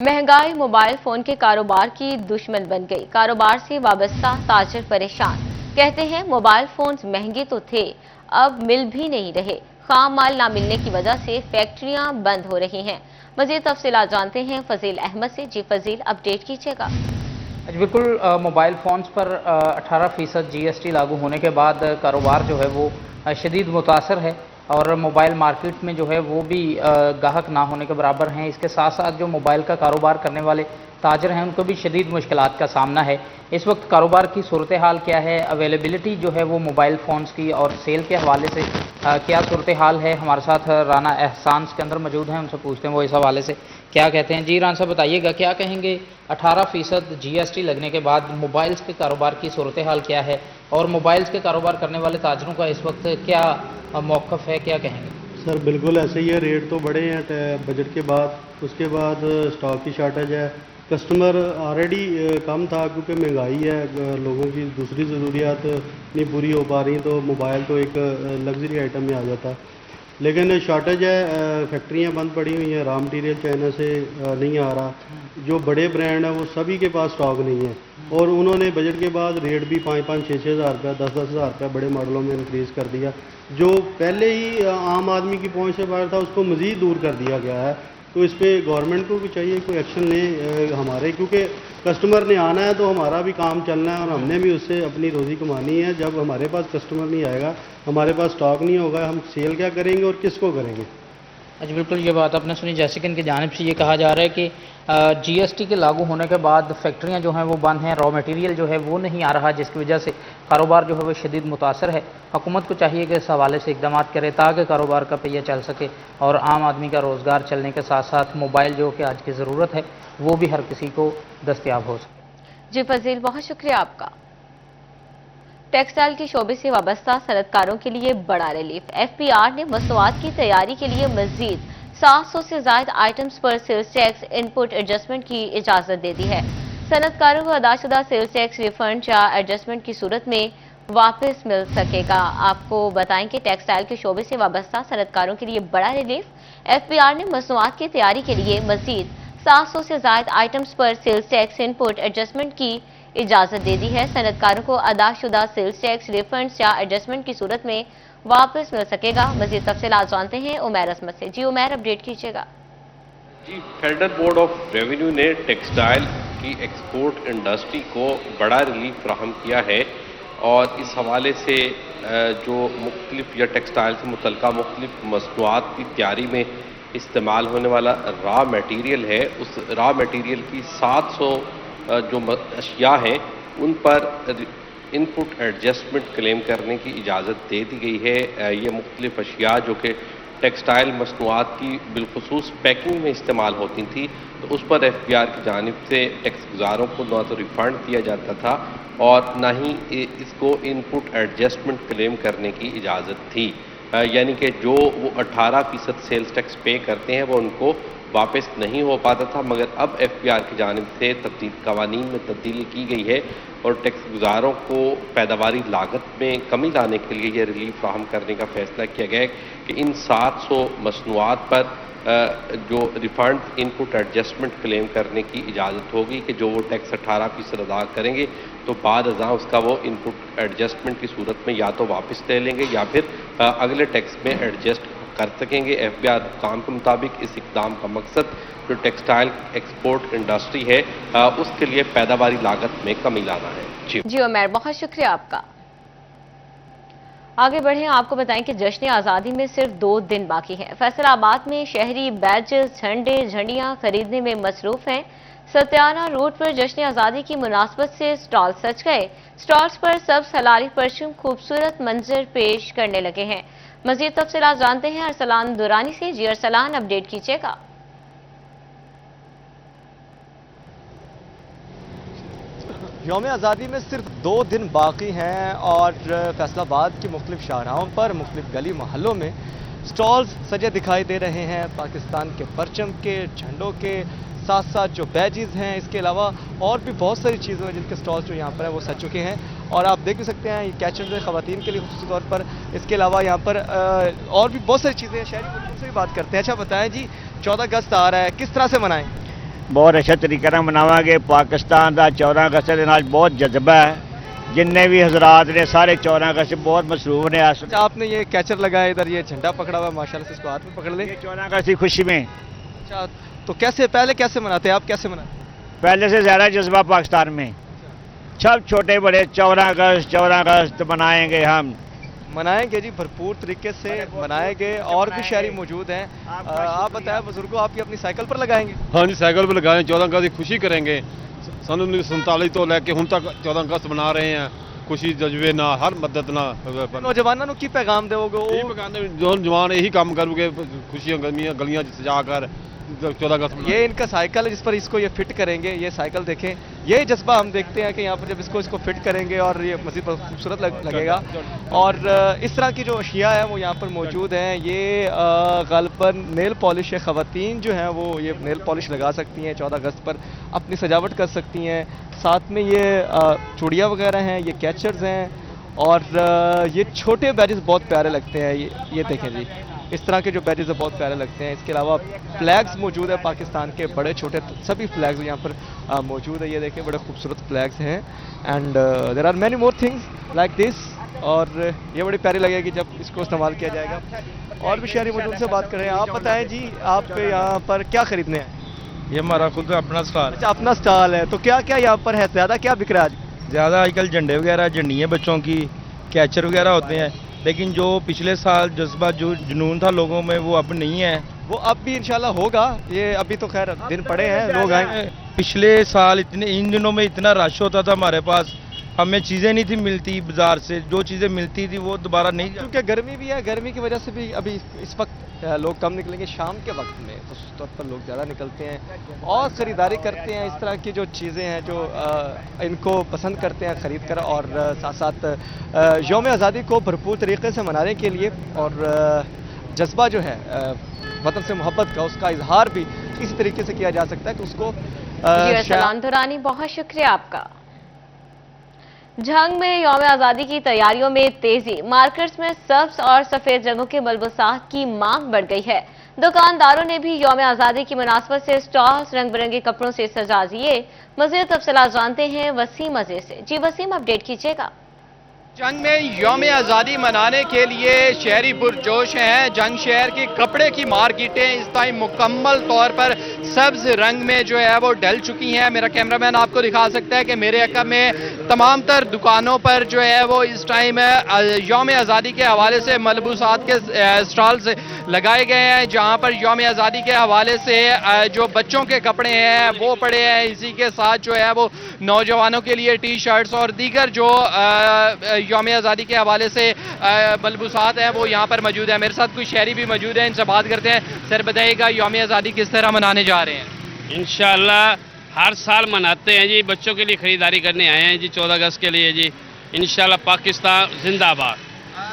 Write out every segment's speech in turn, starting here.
महंगाई mobile phone के कारोबार की दुश्मन बन गई। कारोबार से वाबस्ता ताजिर परेशान। कहते हैं मोबाइल फोन्स महंगे तो थे, अब मिल भी नहीं रहे। खाम माल ना मिलने की वजह से फैक्ट्रियां बंद हो रही हैं। मजीद तफसीलात जानते हैं फजील अहमद से। जी फजील, अपडेट कीजिएगा। बिल्कुल, मोबाइल फ़ोन्स पर 18% GST लागू होने के बाद कारोबार जो है वो शदीद मुतासर है और मोबाइल मार्केट में जो है वो भी गाहक ना होने के बराबर हैं। इसके साथ साथ जो मोबाइल का कारोबार करने वाले ताजर हैं उनको भी शदीद मुश्किलात का सामना है। इस वक्त कारोबार की सूरत हाल क्या है, अवेलेबिलिटी जो है वो मोबाइल फ़ोन्स की और सेल के हवाले से क्या सूरत हाल है, हमारे साथ राना एहसान सिकंदर मौजूद हैं, उनसे पूछते हैं वो इस हवाले से क्या कहते हैं। जी राना साहब, बताइएगा क्या कहेंगे, 18% GST लगने के बाद मोबाइल्स के कारोबार की सूरत हाल क्या है और मोबाइल्स के कारोबार करने वाले ताजरों का इस वक्त क्या मौक़िफ़ है, क्या कहेंगे? सर बिल्कुल ऐसे ही है, रेट तो बढ़े हैं बजट के बाद। उसके बाद स्टॉक की शार्टेज है, कस्टमर ऑलरेडी कम था क्योंकि महंगाई है, लोगों की दूसरी ज़रूरियात नहीं पूरी हो पा रही, तो मोबाइल तो एक लग्जरी आइटम में आ जाता। लेकिन शार्टेज है, फैक्ट्रियां बंद पड़ी हुई हैं, रॉ मटेरियल चाइना से नहीं आ रहा। जो बड़े ब्रांड हैं वो सभी के पास स्टॉक नहीं है और उन्होंने बजट के बाद रेट भी 5-5, 6-6 हज़ार रुपया, 10-10 हज़ार रुपया बड़े मॉडलों में इंक्रीज़ कर दिया। जो पहले ही आम आदमी की पहुंच से बाहर था उसको मज़ीद दूर कर दिया गया है। तो इस पर गवर्नमेंट को भी चाहिए कोई एक्शन लें हमारे, क्योंकि कस्टमर ने आना है तो हमारा भी काम चलना है और हमने भी उससे अपनी रोज़ी कमानी है। जब हमारे पास कस्टमर नहीं आएगा, हमारे पास स्टॉक नहीं होगा, हम सेल क्या करेंगे और किसको करेंगे? अच्छा, बिल्कुल ये बात आपने सुनी। जैसे कि इनकी जानिब से ये कहा जा रहा है कि GST के लागू होने के बाद फैक्ट्रियां जो हैं वो बंद हैं, रॉ मटेरियल जो है वो नहीं आ रहा, जिसकी वजह से कारोबार जो है वो शदीद मुतासर है। हुकूमत को चाहिए कि इस हवाले से इकदाम करे ताकि कारोबार का पहिया चल सके और आम आदमी का रोज़गार चलने के साथ साथ मोबाइल जो कि आज की ज़रूरत है वो भी हर किसी को दस्तयाब हो सके। जी फजील, बहुत शुक्रिया आपका। टेक्सटाइल के शोबे से वाबस्ता सनतकारों के लिए बड़ा रिलीफ। FPR ने मसनूआत की तैयारी के लिए मजीद 700 से ज्यादा आइटम्स पर सेल्स टैक्स इनपुट एडजस्टमेंट की इजाजत दे दी है। सनतकारों को अदाशुदा सेल्स टैक्स रिफंड या एडजस्टमेंट की सूरत में वापस मिल सकेगा। आपको बताएं कि टेक्सटाइल के शोबे से वाबस्ता सनतकारों के लिए बड़ा रिलीफ। FPR ने मसनूआत की तैयारी के लिए मजीद 700 से ज्यादा आइटम्स पर सेल्स टैक्स इनपुट एडजस्टमेंट की इजाजत दे दी है। सनतकारों को अदाशुदा सेल्स टैक्स रिफंड्स या एडजस्टमेंट की सूरत में वापस मिल सकेगा। मजीद तफसीलात जानते हैं उमैर असमत से। जी उमैर, अपडेट कीजिएगा। जी, फेडरल बोर्ड ऑफ रेवेन्यू ने टेक्सटाइल की एक्सपोर्ट इंडस्ट्री को बड़ा रिलीफ फराहम किया है और इस हवाले से जो मुख्तलिफ या टेक्सटाइल से मुतल्लिका मुख्तलिफ मसनूआत की तैयारी में इस्तेमाल होने वाला रॉ मटीरियल है, उस रॉ मटीरियल की 700 जो अशिया हैं उन पर इनपुट एडजस्टमेंट क्लेम करने की इजाज़त दे दी गई है। ये मुख्तलिफ अशिया जो कि टेक्सटाइल मसनूआत की बिलखुसूस पैकिंग में इस्तेमाल होती थी, तो उस पर FPR की जानिब से टैक्स गुजारों को न तो रिफ़ंड दिया जाता था और न ही इसको इनपुट एडजस्टमेंट क्लेम करने की इजाज़त थी। यानी कि जो वो 18% सेल्स टैक्स पे करते हैं वो उनको वापस नहीं हो पाता था, मगर अब FPR की जानिब से कवानीन में तब्दीली की गई है और टैक्स गुजारों को पैदावारी लागत में कमी लाने के लिए ये रिलीफ फराहम करने का फैसला किया गया है कि इन 700 मसनूआत पर जो रिफंड इनपुट एडजस्टमेंट क्लेम करने की इजाज़त होगी कि जो वो टैक्स 18% अदा करेंगे तो बाद अज़ा उसका वो इनपुट एडजस्टमेंट की सूरत में या तो वापस ले लेंगे या फिर अगले टैक्स में एडजस्ट कर सकेंगे। FPR हुकाम के मुताबिक इस इक़दाम का मकसद जो टेक्सटाइल एक्सपोर्ट इंडस्ट्री है उसके लिए पैदावारी लागत में कमी लाना है। जी उमैर, बहुत शुक्रिया आपका। आगे बढ़े, आपको बताएं कि जश्न आज़ादी में सिर्फ 2 दिन बाकी हैं। फैसलाबाद में शहरी बैजेस, झंडे, झंडियां खरीदने में मसरूफ हैं। सत्याना रोड पर जश्न आज़ादी की मुनासबत से स्टॉल सज गए। स्टॉल्स पर सब्ज हलाली परचम खूबसूरत मंजर पेश करने लगे हैं। मजीद तफसीलात जानते हैं अरसलान दुरानी से। जी अरसलान, अपडेट कीजिएगा। यौम आज़ादी में सिर्फ 2 दिन बाकी हैं और फैसलाबाद की मुख्तलिफ शाहराहों पर, मुख्तलिफ गली मोहल्लों में स्टॉल्स सजे दिखाई दे रहे हैं। पाकिस्तान के परचम के, झंडों के साथ साथ जो बैजेस हैं, इसके अलावा और भी बहुत सारी चीज़ें हैं जिनके स्टॉल्स जो यहाँ पर हैं वो सज चुके हैं और आप देख भी सकते हैं ये कैचर्स है ख़वातीन के लिए ख़ुसूसी तौर पर। इसके अलावा यहाँ पर और भी बहुत सारी चीज़ें हैं। शहरी मुल्कों से भी बात करते हैं। अच्छा बताएं जी, 14 अगस्त आ रहा है, किस तरह से मनाएं? ਬਹੁਤ ਅੱਛਾ ਤਰੀਕੇ ਨਾਲ ਮਨਾਵਾਂਗੇ। ਪਾਕਿਸਤਾਨ ਦਾ 14 ਅਗਸਤ ਦੇ ਨਾਲ ਬਹੁਤ ਜਜ਼ਬਾ ਹੈ। जितने भी हजरात ने सारे 14 अगस्त बहुत मसरूफ ने। अच्छा, आपने ये कैचर लगाया, इधर ये झंडा पकड़ा हुआ है, माशाल्लाह से इसको हाथ में पकड़ ले। 14 अगस्त की खुशी में अच्छा, तो पहले कैसे मनाते हैं आप, कैसे मनाते हैं? पहले से ज़्यादा जज्बा पाकिस्तान में, सब छोटे बड़े 14 अगस्त मनाएंगे हम। मनाएंगे जी, भरपूर तरीके से मनाएंगे। और भी शहरी मौजूद हैं। आप बताएं बुजुर्गों, आपकी अपनी साइकिल पर लगाएंगे? हाँ जी, साइकिल पर लगाएं, 14 अगस्त की खुशी करेंगे। सन 1947 तो लेके ਹੁਣ तक 14 अगस्त मना रहे हैं, खुशी जज्बे ना हर मदद ना। नौजवानों को की पैगाम दोगे? जो जवान यही काम करोगे, खुशियां गलियां सजा कर 14 अगस्त। ये इनका साइकिल है जिस पर इसको ये फिट करेंगे। ये साइकिल देखें, ये जज्बा हम देखते हैं कि यहाँ पर जब इसको फिट करेंगे और ये मज़ीद खूबसूरत लगेगा। और इस तरह की जो अशिया है वो यहाँ पर मौजूद हैं। ये ग़ालिबन नेल पॉलिश है, ख़वातीन जो हैं वो ये नेल पॉलिश लगा सकती हैं 14 अगस्त पर, अपनी सजावट कर सकती हैं। साथ में ये चूड़ियाँ वगैरह हैं, ये कैचर्स हैं, और ये छोटे बैजेस बहुत प्यारे लगते हैं। ये देखें जी, इस तरह के जो बैजेस बहुत प्यारे लगते हैं। इसके अलावा फ्लैग्स मौजूद है पाकिस्तान के, बड़े छोटे सभी फ्लैग्स यहाँ पर मौजूद है। ये देखें, बड़े खूबसूरत फ्लैग्स हैं। And there are many more things like this. और ये बड़ी प्यारी लगेगी जब इसको इस्तेमाल किया जाएगा। और भी शहरी मौजूद से बात करें। आप बताएं जी, आप यहाँ पर क्या खरीदने हैं? ये हमारा खुद अपना स्टॉल। अच्छा, अपना स्टॉल है, तो क्या क्या यहाँ पर है? ज़्यादा क्या बिक रहा है आज? ज़्यादा आजकल झंडे वगैरह, झंडियाँ बच्चों की, कैचर वगैरह होते हैं, लेकिन जो पिछले साल जज्बा जो जुनून था लोगों में वो अब नहीं है। वो अब भी इंशाल्लाह होगा। ये अभी तो खैर दिन पड़े हैं, लोग आएंगे। पिछले साल इन दिनों में इतना रश होता था हमारे पास, हमें चीज़ें नहीं थी मिलती बाजार से, जो चीज़ें मिलती थी वो दोबारा नहीं। क्योंकि गर्मी भी है, गर्मी की वजह से भी अभी इस वक्त लोग कम निकलेंगे। शाम के वक्त में उस तौर पर लोग ज़्यादा निकलते हैं और ख़रीदारी करते हैं। इस तरह की जो चीज़ें हैं जो इनको पसंद करते हैं ख़रीद कर, और साथ साथ यौम आज़ादी को भरपूर तरीके से मनाने के लिए, और जज्बा जो है वतन से मोहब्बत का, उसका इजहार भी इसी तरीके से किया जा सकता है कि उसको सलाम दुरानी, बहुत शुक्रिया आपका। झंग में यौम आज़ादी की तैयारियों में तेजी, मार्केट्स में सब्ज और सफेद रंगों के मलबूसात की मांग बढ़ गई है। दुकानदारों ने भी यौम आज़ादी की मुनासबत से स्टॉल्स रंग बिरंगे कपड़ों से सजा दिए। मज़ीद तफसीलात जानते हैं वसीम मजे से। जी वसीम, अपडेट कीजिएगा। जंग में यौम आज़ादी मनाने के लिए शहरी पुरजोश हैं। जंग शहर की कपड़े की मार्केटें इस टाइम मुकम्मल तौर पर सब्ज रंग में जो है वो ढल चुकी हैं। मेरा कैमरामैन आपको दिखा सकता है कि मेरे अकब में तमाम तर दुकानों पर जो है वो इस टाइम यौम आज़ादी के हवाले से मलबूसात के स्टॉल्स लगाए गए हैं, जहां पर यौम आज़ादी के हवाले से जो बच्चों के कपड़े हैं वो पड़े हैं। इसी के साथ जो है वो नौजवानों के लिए टी शर्ट्स और दीगर जो यौम आज़ादी के हवाले से मलबूसात हैं वो यहाँ पर मौजूद है। मेरे साथ कुछ शहरी भी मौजूद हैं, इनसे बात करते हैं। सर बताइएगा, यौम आज़ादी किस तरह मनाने जा रहे हैं? इंशाअल्लाह हर साल मनाते हैं जी, बच्चों के लिए खरीदारी करने आए हैं जी 14 अगस्त के लिए जी। इंशाअल्लाह पाकिस्तान जिंदाबाद।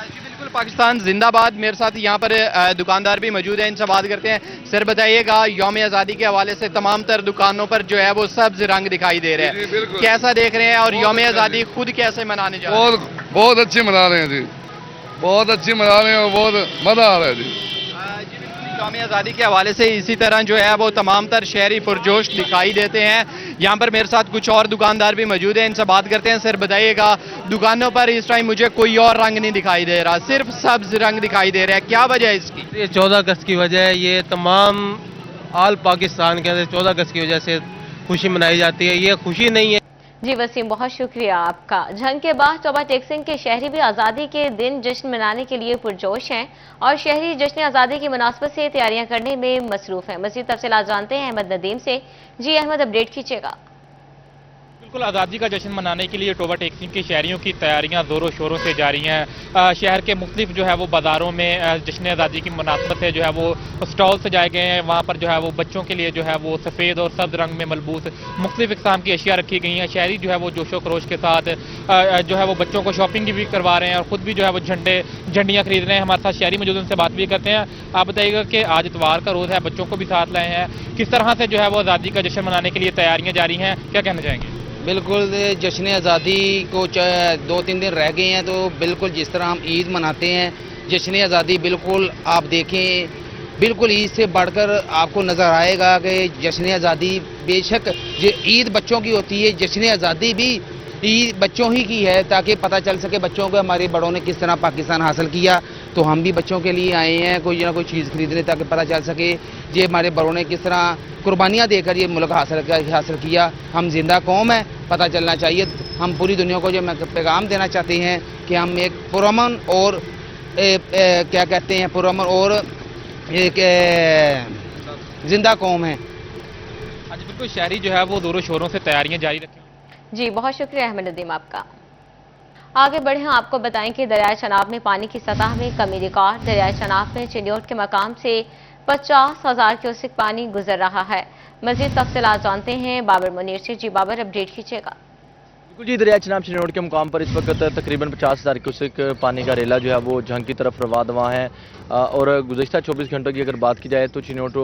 जी बिल्कुल, पाकिस्तान जिंदाबाद। मेरे साथ यहाँ पर दुकानदार भी मौजूद हैं, इनसे बात करते हैं। सर बताइएगा, यौम आज़ादी के हवाले से तमाम तर दुकानों पर जो है वो सब्ज रंग दिखाई दे रहे हैं, कैसा देख रहे हैं? और यौम आज़ादी खुद कैसे मनाने जा रहे हैं? बहुत अच्छी मना रहे हैं जी, बहुत अच्छी मना रहे हैं और बहुत मजा आ रहा है जी। यौम आज़ादी के हवाले से इसी तरह जो है वो तमाम तर शहरी पुरजोश दिखाई देते हैं। यहाँ पर मेरे साथ कुछ और दुकानदार भी मौजूद हैं, इनसे बात करते हैं। सर बताइएगा, दुकानों पर इस टाइम मुझे कोई और रंग नहीं दिखाई दे रहा, सिर्फ सब्ज रंग दिखाई दे रहा है, क्या वजह है इसकी? ये 14 अगस्त की वजह है। ये तमाम आल पाकिस्तान के अंदर 14 अगस्त की वजह से खुशी मनाई जाती है। ये खुशी नहीं है। जी वसीम, बहुत शुक्रिया आपका। झंग के बाद चौबा टेक्सिंग के शहरी भी आज़ादी के दिन जश्न मनाने के लिए पुरजोश हैं और शहरी जश्न आज़ादी की मुनासबत से तैयारियां करने में मसरूफ हैं। मज़ीद तफसीलात जानते हैं अहमद नदीम से। जी अहमद, अपडेट कीजिएगा। बिल्कुल, आज़ादी का जश्न मनाने के लिए टोबा टेक्सिंग की शहरियों की तैयारियां ज़ोरों शोरों से जारी हैं। शहर के मुख्तलिफ जो है वो बाज़ारों में जश्न आज़ादी की मुनासबत से जो है वो स्टॉल सजाए गए हैं। वहाँ पर जो है वो बच्चों के लिए जो है वो सफ़ेद और सब्ज़ रंग में मलबूस मुख्तलिफ इक़साम की अशिया रखी गई हैं। शहरी जो है वो जोशो खरोश के साथ जो है वो बच्चों को शॉपिंग भी करवा रहे हैं और ख़ुद भी जो है वो झंडियाँ खरीद रहे हैं। हमारे साथ शहरी मौजूद, उनसे बात भी करते हैं। आप बताइएगा कि आज इतवार का रोज़ है, बच्चों को भी साथ लाए हैं, किस तरह से जो है वो आज़ादी का जश्न मनाने के लिए तैयारियाँ जारी हैं, क्या कहना चाहेंगे? बिल्कुल, जश्न आज़ादी को 2-3 दिन रह गए हैं, तो बिल्कुल जिस तरह हम ईद मनाते हैं, जश्न आज़ादी बिल्कुल आप देखें بالکل عید سے بڑھ کر آپ کو نظر آئے گا کہ جشن آزادی بے شک عید بچوں کی ہوتی ہے، جشن آزادی بھی عید بچوں ہی کی ہے، تاکہ پتہ چل سکے بچوں کو ہمارے بڑوں نے کس طرح پاکستان حاصل کیا، تو ہم بھی بچوں کے لیے آئے ہیں کوئی نہ کوئی چیز خریدنے، تاکہ پتہ چل سکے یہ ہمارے بڑوں نے کس طرح قربانیاں دے کر یہ ملک حاصل کیا۔ ہم زندہ قوم ہے، پتہ چلنا چاہیے۔ ہم پوری دنیا کو جو میں پیغام دینا چاہتے ہیں کہ ہم ایک پرامن اور کیا کہتے ہیں پرامن اور ایک زندہ قوم ہے۔ ہاں جی بالکل، شہری جو ہے وہ زوروں شوروں سے تیاریاں جاری رکھیں۔ جی بہت شکریہ احمد ندیم آپ کا۔ آگے بڑھیں، آپ کو بتائیں کہ دریائے چناب میں پانی کی سطح میں کمی ریکارڈ۔ دریائے چناب میں چنیوٹ کے مقام سے 50,000 کیوسک پانی گزر رہا ہے۔ مزید تفصیلات جانتے ہیں بابر منیر سے۔ جی بابر، اپڈیٹ کیجیے گا۔ بالکل جی، دریائے چناب چنیوٹ کے مقام پر اس وقت تقریباً 50,000 کیوسک پانی کا ریلا جو ہے وہ جھنگ کی طرف رواں دواں ہے، اور گزشتہ 24 گھنٹوں کی اگر بات کی جائے تو چنیوٹ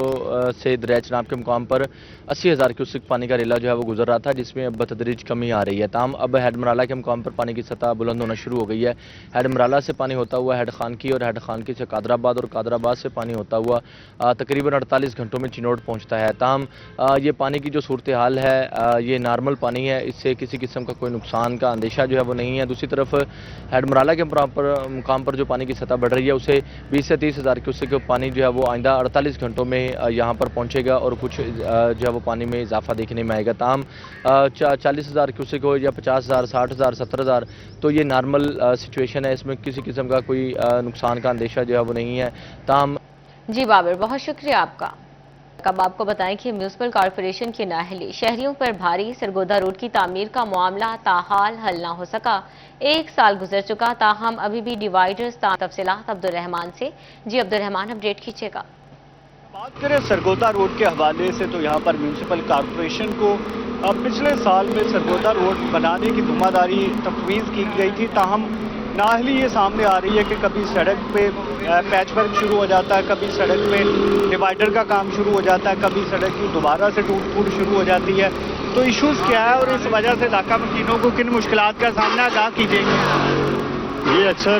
سے دریائے چناب کے مقام پر 80,000 کیوسک پانی کا ریلا جو ہے وہ گزر رہا تھا، جس میں اب بتدریج کمی آ رہی ہے۔ تاہم اب ہیڈ مرالہ کے مقام پر پانی کی سطح بلند ہونا شروع ہو گئی ہے۔ ہیڈ مرالہ سے پانی ہوتا ہوا ہیڈ خانکی، اور ہیڈ خانکی سے قادر آباد، اور قادر آباد سے پانی ہوتا ہوا تقریباً 48 گھنٹوں میں چنیوٹ پہنچتا ہے۔ تاہم یہ پانی کی جو صورتحال ہے یہ نارمل پانی ہے، اس سے کسی قسم کا کوئی نقصان کا اندیشہ جو ہے وہ نہیں ہے۔ دوسری طرف ہیڈ مرالہ کے مقام پر جو پانی کی سطح بڑھ رہی ہے اسے 20 سے 30,000 کیوسک پانی جو ہے وہ آئندہ 48 گھنٹوں میں یہاں پر پہنچے گا، اور کچھ جو ہے وہ پانی میں اضافہ دیکھنے میں آئے گا۔ تاہم 40,000 کیوسک ہو یا 50,000 60,000 70,000 تو یہ نارمل سچویشن ہے، اس میں کسی قسم کا کوئی نقصان کا اندیشہ جو ہے وہ نہیں ہے۔ تاہم جی بابر، بہت شکریہ آپ کا۔ اب آپ کو بتائیں کہ میونسپل کارپوریشن کی نااہلی شہریوں پر بھاری، سرگودا روڈ کی تعمیر کا معاملہ تاحال حل نہ ہو سکا۔ 1 سال گزر چکا، تاہم ابھی بھی ڈیوائیڈرز تفصیلات عبدالرحمان سے۔ جی عبدالرحمان، اپڈیٹ کیجیے گا۔ بات کریں سرگودا روڈ کے حوالے سے تو یہاں پر میونسپل کارپوریشن کو پچھلے سال میں سرگودا روڈ بنانے کی ذمہ داری تفویض کی گئی تھی، تاہم نااہلی یہ سامنے آ رہی ہے کہ کبھی سڑک پہ پیچ ورک شروع ہو جاتا ہے، کبھی سڑک پہ ڈیوائیڈر کا کام شروع ہو جاتا ہے، کبھی سڑک کی دوبارہ سے ٹوٹ پھوٹ شروع ہو جاتی ہے۔ تو ایشوز کیا ہے اور اس وجہ سے علاقہ مکینوں کو کن مشکلات کا سامنا ادا کیجیے گا؟ یہ اکثر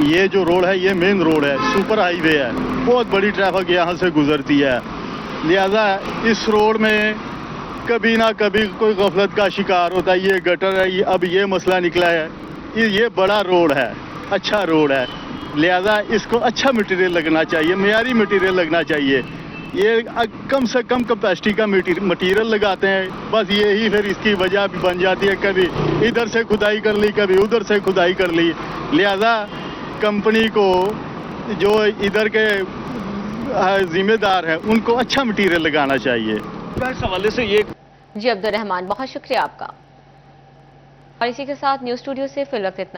یہ جو روڈ ہے یہ مین روڈ ہے، سپر ہائی وے ہے، بہت بڑی ٹریفک یہاں سے گزرتی ہے، لہذا اس روڈ میں کبھی نہ کبھی کوئی غفلت کا شکار ہوتا ہے۔ یہ گٹر ہے، اب یہ مسئلہ نکلا ہے، یہ بڑا روڈ ہے، اچھا روڈ ہے، لہذا اس کو اچھا مٹیریل لگنا چاہیے، معیاری مٹیریل لگنا چاہیے۔ یہ کم سے کم کیپیسٹی کا مٹیریل لگاتے ہیں، بس یہی پھر اس کی وجہ بھی بن جاتی ہے، کبھی ادھر سے کھدائی کر لی، کبھی ادھر سے کھدائی کر لی، لہذا کمپنی کو جو ادھر کے ذمہ دار ہیں ان کو اچھا مٹیریل لگانا چاہیے۔ اس حوالے سے یہ جی عبدالرحمان، بہت شکریہ آپ کا۔ اور اسی کے ساتھ نیوز اسٹوڈیو سے فی الوقت اتنا